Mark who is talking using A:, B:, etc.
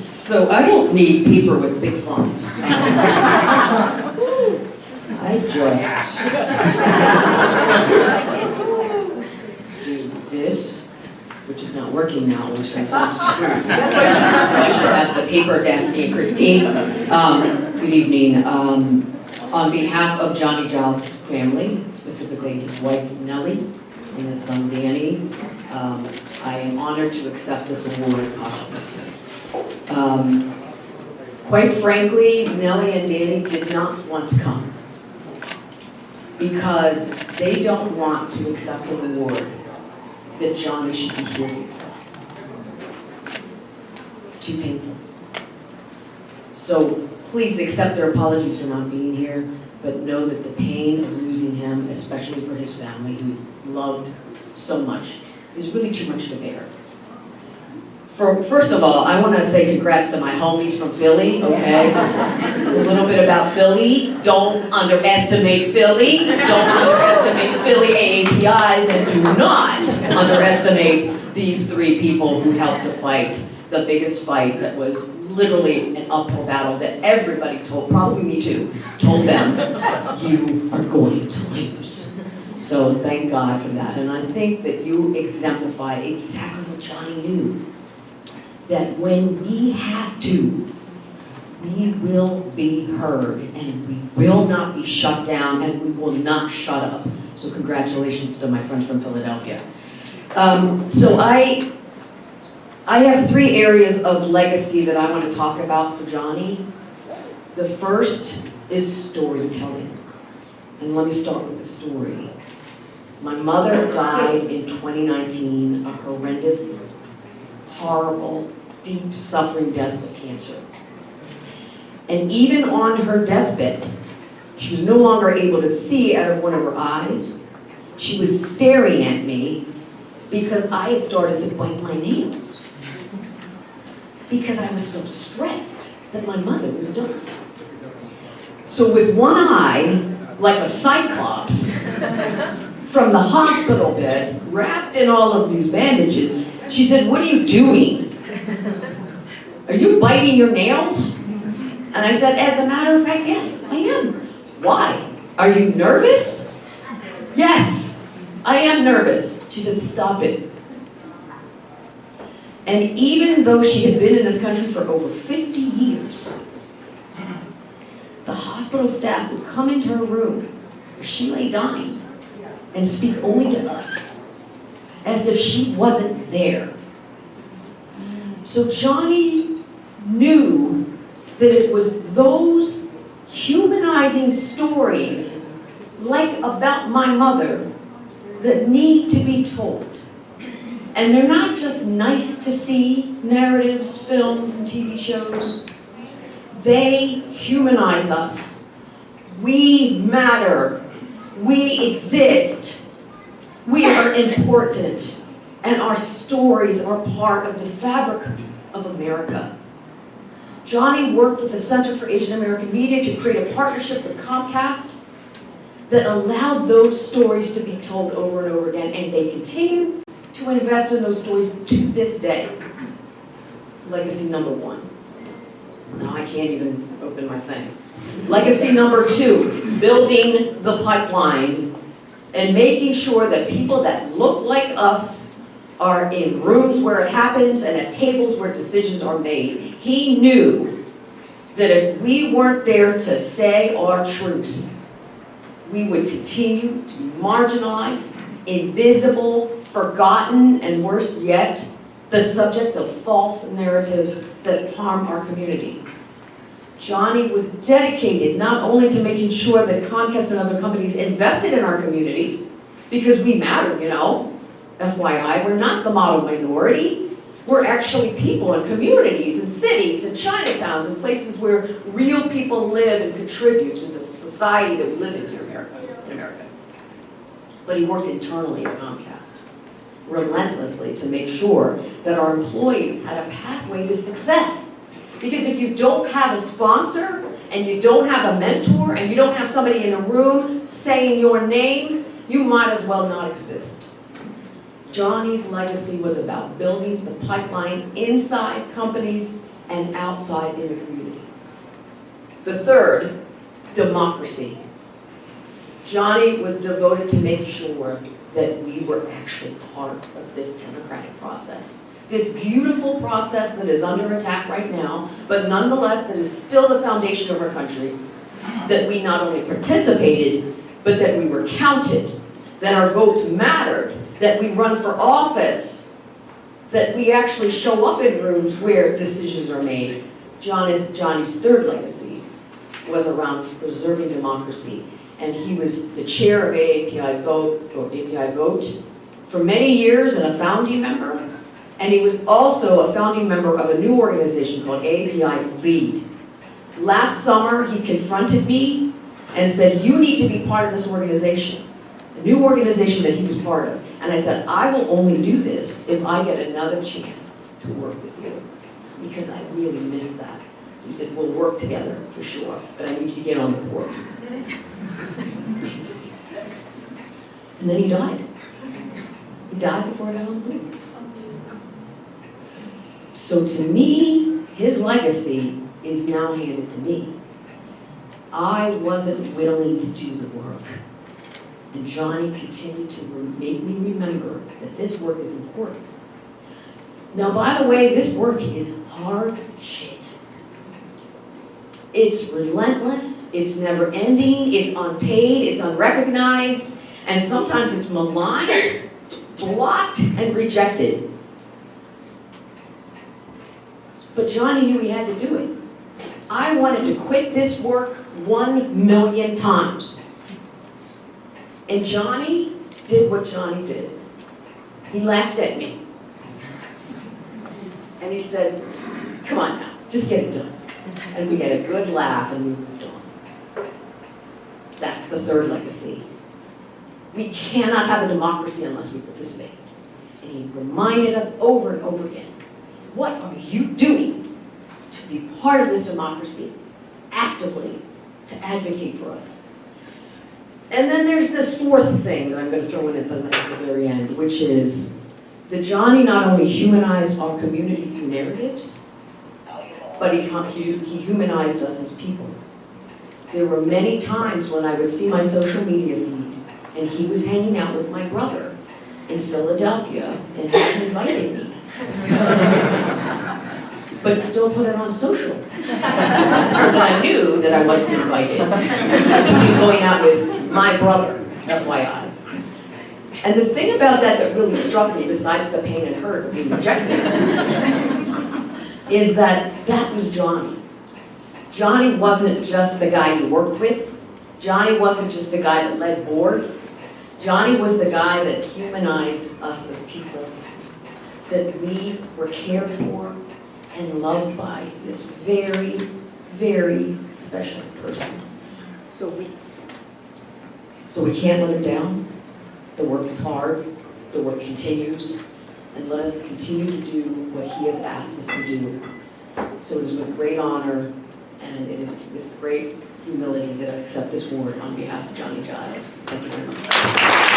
A: So I don't need paper with big fonts. I just do this, which is not working now, which means I'm screwed. That's why I should have the paper, Daphne and Christine. Good evening. On behalf of Johnnie Giles' family, specifically his wife Nellie and his son Danny, I am honored to accept this award posthumously. Quite frankly, Nellie and Danny did not want to come because they don't want to accept an award that Johnnie should be here to accept. It's too painful. So please accept their apologies for not being here, but know that the pain of losing him, especially for his family, who he loved so much, is really too much to bear. First of all, I want to say congrats to my homies from Philly, okay? A little bit about Philly. Don't underestimate Philly. Don't underestimate the Philly AAPIs, and do not underestimate these three people who helped to fight the biggest fight that was literally an uphill battle that everybody told, probably me too, told them, you are going to lose. So thank God for that. And I think that you exemplify exactly what Johnnie knew. That when we have to, we will be heard, and we will not be shut down, and we will not shut up. So congratulations to my friends from Philadelphia. So I have three areas of legacy that I want to talk about for Johnnie. The first is storytelling. And let me start with the story. My mother died in 2019, a horrendous, horrible, deep suffering death of cancer. And even on her deathbed, she was no longer able to see out of one of her eyes. She was staring at me because I had started to bite my nails. Because I was so stressed that my mother was dying. So with one eye, like a cyclops, from the hospital bed, wrapped in all of these bandages, she said, "What are you doing? Are you biting your nails?" And I said, "As a matter of fact, yes, I am." "Why? Are you nervous?" "Yes, I am nervous." She said, "Stop it." And even though she had been in this country for over 50 years, the hospital staff would come into her room where she lay dying and speak only to us, as if she wasn't there. So Johnnie knew that it was those humanizing stories, like about my mother, that need to be told. And they're not just nice to see narratives, films, and TV shows. They humanize us. We matter. We exist. We are important. And our stories are part of the fabric of America. Johnnie worked with the Center for Asian American Media to create a partnership with Comcast that allowed those stories to be told over and over again, and they continue to invest in those stories to this day. Legacy number one. Now I can't even open my thing. Legacy number two, building the pipeline and making sure that people that look like us are in rooms where it happens and at tables where decisions are made. He knew that if we weren't there to say our truth, we would continue to be marginalized, invisible, forgotten, and worse yet, the subject of false narratives that harm our community. Johnnie was dedicated not only to making sure that Comcast and other companies invested in our community, because we matter, you know. FYI, we're not the model minority. We're actually people in communities and cities and Chinatowns and places where real people live and contribute to the society that we live in here in America. But he worked internally at Comcast, relentlessly to make sure that our employees had a pathway to success. Because if you don't have a sponsor, and you don't have a mentor, and you don't have somebody in a room saying your name, you might as well not exist. Johnnie's legacy was about building the pipeline inside companies and outside in the community. The third, democracy. Johnnie was devoted to make sure that we were actually part of this democratic process. This beautiful process that is under attack right now, but nonetheless that is still the foundation of our country, that we not only participated, but that we were counted, that our votes mattered, that we run for office, that we actually show up in rooms where decisions are made. Johnnie's third legacy was around preserving democracy. And he was the chair of APIAVote for many years and a founding member. And he was also a founding member of a new organization called APIAVote. Last summer, he confronted me and said, you need to be part of this organization, a new organization that he was part of. And I said, I will only do this if I get another chance to work with you, because I really missed that. He said, we'll work together for sure, but I need you to get on the board. And then he died. He died before I got on the board. So to me, his legacy is now handed to me. I wasn't willing to do the work. And Johnnie continued to make me remember that this work is important. Now, by the way, this work is hard shit. It's relentless, it's never ending, it's unpaid, it's unrecognized, and sometimes it's maligned, blocked, and rejected. But Johnnie knew he had to do it. I wanted to quit this work 1,000,000 times. And Johnnie did what Johnnie did. He laughed at me. And he said, come on now, just get it done. And we had a good laugh and we moved on. That's the third legacy. We cannot have a democracy unless we participate. And he reminded us over and over again, what are you doing to be part of this democracy, actively, to advocate for us? And then there's this fourth thing that I'm going to throw in at the very end, which is that Johnnie not only humanized our community through narratives, but he humanized us as people. There were many times when I would see my social media feed, and he was hanging out with my brother in Philadelphia, and he invited me. But still put it on social. So that I knew that I wasn't invited. He was going out with my brother, FYI. And the thing about that really struck me, besides the pain and hurt of being rejected, is that was Johnnie. Johnnie wasn't just the guy you worked with. Johnnie wasn't just the guy that led boards. Johnnie was the guy that humanized us as people, that we were cared for and loved by this very, very special person. So we can't let him down. The work is hard, the work continues, and let us continue to do what he has asked us to do. So it is with great honor and it is with great humility that I accept this award on behalf of Johnnie Giles. Thank you very much.